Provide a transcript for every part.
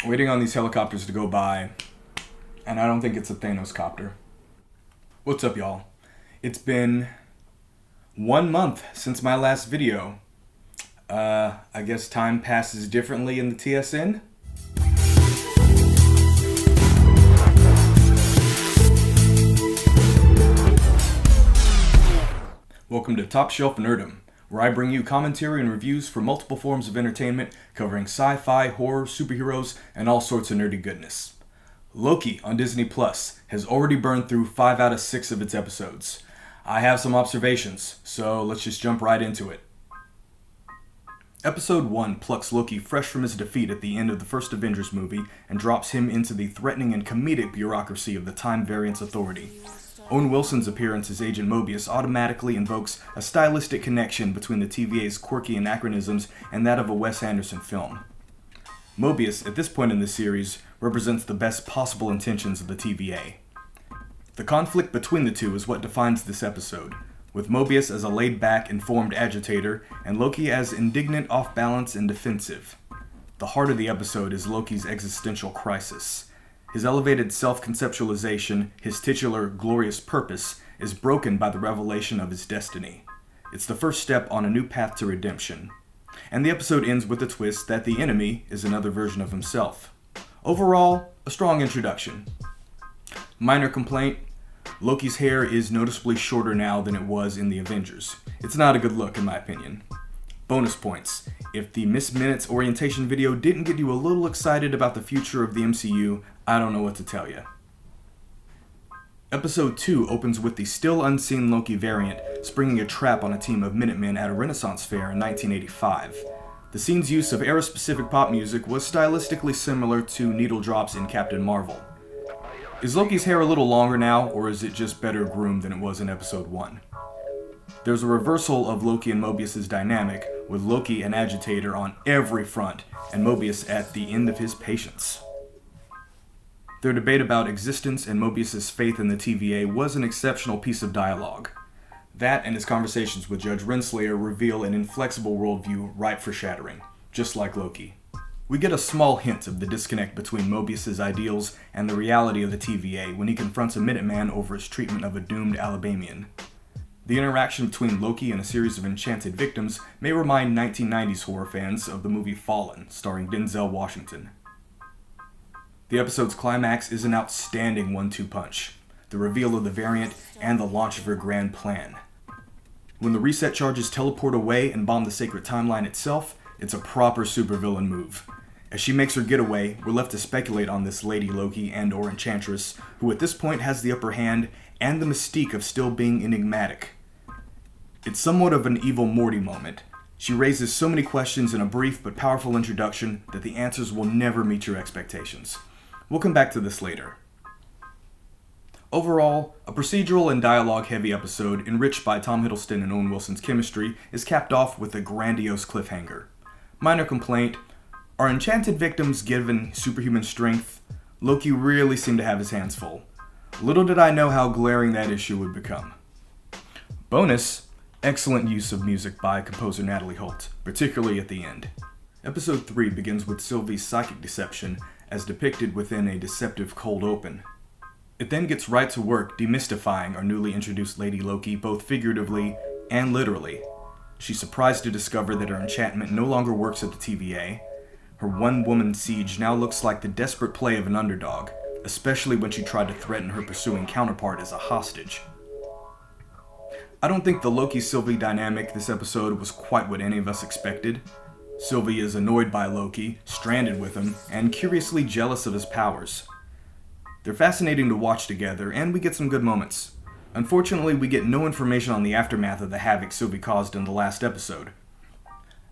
Waiting on these helicopters to go by, and I don't think it's a Thanos copter. What's up, y'all? It's been 1 month since my last video. I guess time passes differently in the TSN. Welcome to Top Shelf Nerdom, where I bring you commentary and reviews for multiple forms of entertainment covering sci-fi, horror, superheroes, and all sorts of nerdy goodness. Loki on Disney Plus has already burned through 5 out of 6 of its episodes. I have some observations, so let's just jump right into it. Episode 1 plucks Loki fresh from his defeat at the end of the first Avengers movie and drops him into the threatening and comedic bureaucracy of the Time Variance Authority. Owen Wilson's appearance as Agent Mobius automatically invokes a stylistic connection between the TVA's quirky anachronisms and that of a Wes Anderson film. Mobius, at this point in the series, represents the best possible intentions of the TVA. The conflict between the two is what defines this episode, with Mobius as a laid-back, informed agitator, and Loki as indignant, off-balance, and defensive. The heart of the episode is Loki's existential crisis. His elevated self-conceptualization, his titular glorious purpose, is broken by the revelation of his destiny. It's the first step on a new path to redemption. And the episode ends with the twist that the enemy is another version of himself. Overall, a strong introduction. Minor complaint, Loki's hair is noticeably shorter now than it was in the Avengers. It's not a good look in my opinion. Bonus points. If the Miss Minutes orientation video didn't get you a little excited about the future of the MCU, I don't know what to tell you. Episode 2 opens with the still unseen Loki variant springing a trap on a team of Minutemen at a Renaissance fair in 1985. The scene's use of era-specific pop music was stylistically similar to needle drops in Captain Marvel. Is Loki's hair a little longer now, or is it just better groomed than it was in episode 1? There's a reversal of Loki and Mobius' dynamic, with Loki an agitator on every front, and Mobius at the end of his patience. Their debate about existence and Mobius' faith in the TVA was an exceptional piece of dialogue. That and his conversations with Judge Renslayer reveal an inflexible worldview ripe for shattering, just like Loki. We get a small hint of the disconnect between Mobius' ideals and the reality of the TVA when he confronts a Minuteman over his treatment of a doomed Alabamian. The interaction between Loki and a series of enchanted victims may remind 1990s horror fans of the movie Fallen, starring Denzel Washington. The episode's climax is an outstanding 1-2 punch, the reveal of the variant and the launch of her grand plan. When the reset charges teleport away and bomb the sacred timeline itself, it's a proper supervillain move. As she makes her getaway, we're left to speculate on this Lady Loki and/or Enchantress, who at this point has the upper hand and the mystique of still being enigmatic. It's somewhat of an evil Morty moment. She raises so many questions in a brief but powerful introduction that the answers will never meet your expectations. We'll come back to this later. Overall, a procedural and dialogue-heavy episode enriched by Tom Hiddleston and Owen Wilson's chemistry is capped off with a grandiose cliffhanger. Minor complaint, are enchanted victims given superhuman strength? Loki really seemed to have his hands full. Little did I know how glaring that issue would become. Bonus, excellent use of music by composer Natalie Holt, particularly at the end. Episode 3 begins with Sylvie's psychic deception as depicted within a deceptive cold open. It then gets right to work demystifying our newly introduced Lady Loki both figuratively and literally. She's surprised to discover that her enchantment no longer works at the TVA. Her one-woman siege now looks like the desperate play of an underdog, especially when she tried to threaten her pursuing counterpart as a hostage. I don't think the Loki-Sylvie dynamic this episode was quite what any of us expected. Sylvie is annoyed by Loki, stranded with him, and curiously jealous of his powers. They're fascinating to watch together, and we get some good moments. Unfortunately, we get no information on the aftermath of the havoc Sylvie caused in the last episode.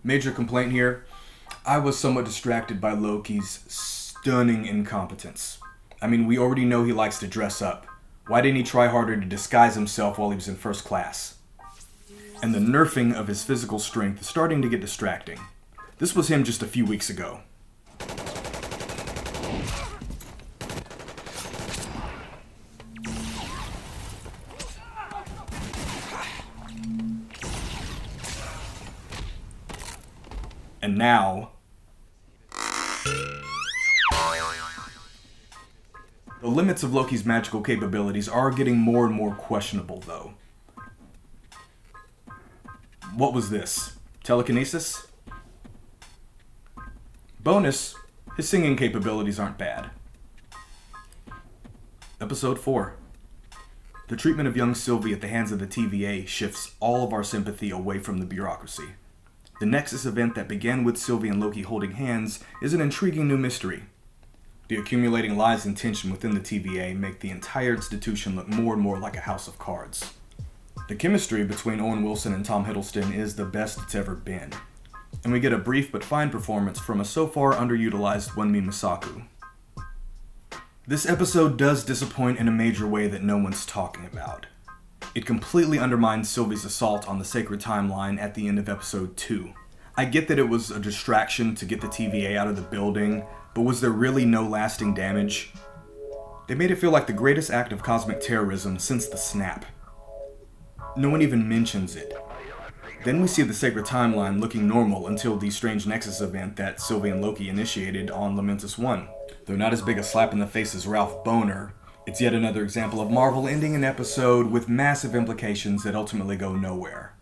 Major complaint here, I was somewhat distracted by Loki's stunning incompetence. I mean, we already know he likes to dress up. Why didn't he try harder to disguise himself while he was in first class? And the nerfing of his physical strength is starting to get distracting. This was him just a few weeks ago. And now, The limits of Loki's magical capabilities are getting more and more questionable, though. What was this? Telekinesis? Bonus, his singing capabilities aren't bad. Episode 4. The treatment of young Sylvie at the hands of the TVA shifts all of our sympathy away from the bureaucracy. The Nexus event that began with Sylvie and Loki holding hands is an intriguing new mystery. The accumulating lies and tension within the TVA make the entire institution look more and more like a house of cards. The chemistry between Owen Wilson and Tom Hiddleston is the best it's ever been, and we get a brief but fine performance from a so far underutilized Wunmi Masaku. This episode does disappoint in a major way that no one's talking about. It completely undermines Sylvie's assault on the sacred timeline at the end of episode 2. I get that it was a distraction to get the TVA out of the building, but was there really no lasting damage? They made it feel like the greatest act of cosmic terrorism since the snap. No one even mentions it. Then we see the sacred timeline looking normal until the strange Nexus event that Sylvie and Loki initiated on Lamentus 1. Though not as big a slap in the face as Ralph Boner, it's yet another example of Marvel ending an episode with massive implications that ultimately go nowhere.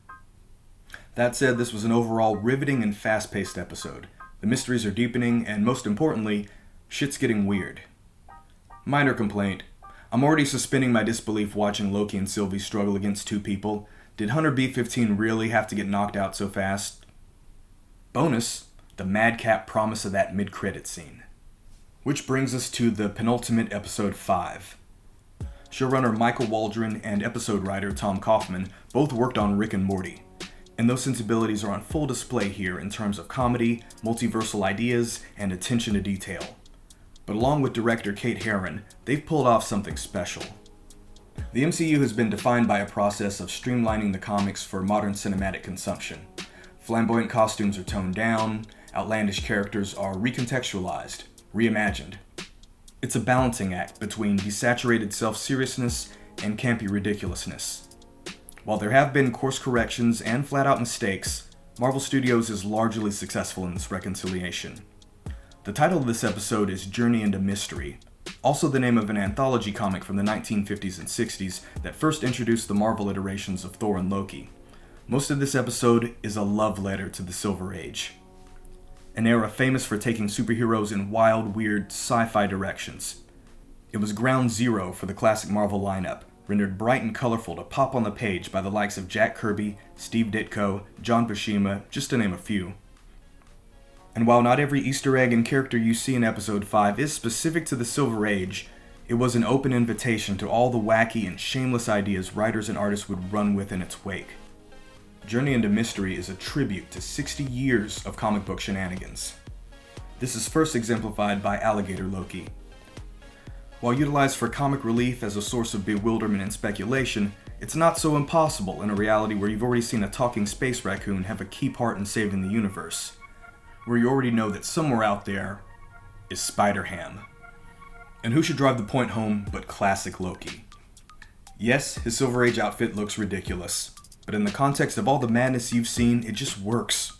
That said, this was an overall riveting and fast-paced episode. The mysteries are deepening, and most importantly, shit's getting weird. Minor complaint. I'm already suspending my disbelief watching Loki and Sylvie struggle against two people. Did Hunter B-15 really have to get knocked out so fast? Bonus, the madcap promise of that mid-credit scene. Which brings us to the penultimate episode 5. Showrunner Michael Waldron and episode writer Tom Kaufman both worked on Rick and Morty, and those sensibilities are on full display here in terms of comedy, multiversal ideas, and attention to detail. But along with director Kate Herron, they've pulled off something special. The MCU has been defined by a process of streamlining the comics for modern cinematic consumption. Flamboyant costumes are toned down, outlandish characters are recontextualized, reimagined. It's a balancing act between desaturated self-seriousness and campy ridiculousness. While there have been course corrections and flat-out mistakes, Marvel Studios is largely successful in this reconciliation. The title of this episode is Journey into Mystery, also the name of an anthology comic from the 1950s and 60s that first introduced the Marvel iterations of Thor and Loki. Most of this episode is a love letter to the Silver Age, an era famous for taking superheroes in wild, weird, sci-fi directions. It was ground zero for the classic Marvel lineup, rendered bright and colorful to pop on the page by the likes of Jack Kirby, Steve Ditko, John Buscema, just to name a few. And while not every Easter egg and character you see in episode 5 is specific to the Silver Age, it was an open invitation to all the wacky and shameless ideas writers and artists would run with in its wake. Journey into Mystery is a tribute to 60 years of comic book shenanigans. This is first exemplified by Alligator Loki. While utilized for comic relief as a source of bewilderment and speculation, it's not so impossible in a reality where you've already seen a talking space raccoon have a key part in saving the universe, where you already know that somewhere out there is Spider-Ham. And who should drive the point home but classic Loki? Yes, his Silver Age outfit looks ridiculous, but in the context of all the madness you've seen, it just works.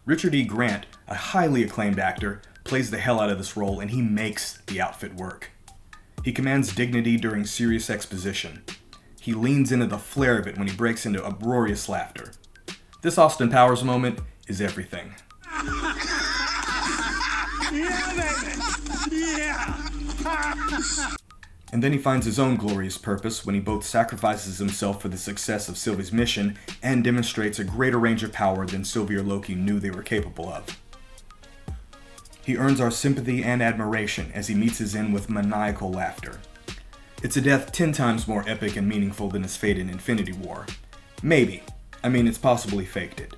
Richard E. Grant, a highly acclaimed actor, plays the hell out of this role, and he makes the outfit work. He commands dignity during serious exposition. He leans into the flair of it when he breaks into uproarious laughter. This Austin Powers moment is everything. Yeah, baby! Yeah! And then he finds his own glorious purpose when he both sacrifices himself for the success of Sylvie's mission and demonstrates a greater range of power than Sylvie or Loki knew they were capable of. He earns our sympathy and admiration as he meets his end with maniacal laughter. It's a death 10 times more epic and meaningful than his fate in Infinity War. Maybe. I mean, it's possible he faked it.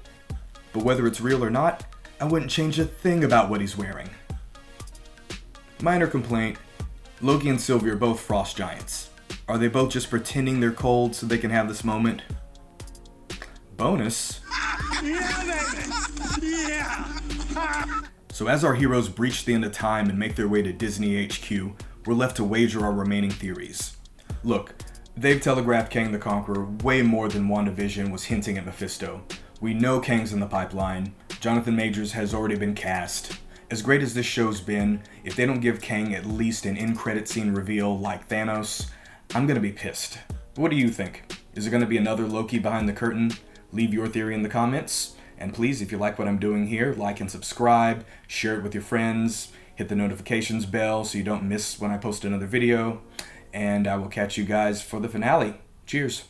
But whether it's real or not, I wouldn't change a thing about what he's wearing. Minor complaint. Loki and Sylvie are both frost giants. Are they both just pretending they're cold so they can have this moment? Bonus. Yeah, baby! Yeah! So as our heroes breach the end of time and make their way to Disney HQ, we're left to wager our remaining theories. Look, they've telegraphed Kang the Conqueror way more than WandaVision was hinting at Mephisto. We know Kang's in the pipeline, Jonathan Majors has already been cast, As great as this show's been, if they don't give Kang at least an in-credit scene reveal like Thanos, I'm gonna be pissed. What do you think? Is there gonna be another Loki behind the curtain? Leave your theory in the comments. And please, if you like what I'm doing here, like and subscribe, share it with your friends, hit the notifications bell so you don't miss when I post another video, and I will catch you guys for the finale. Cheers.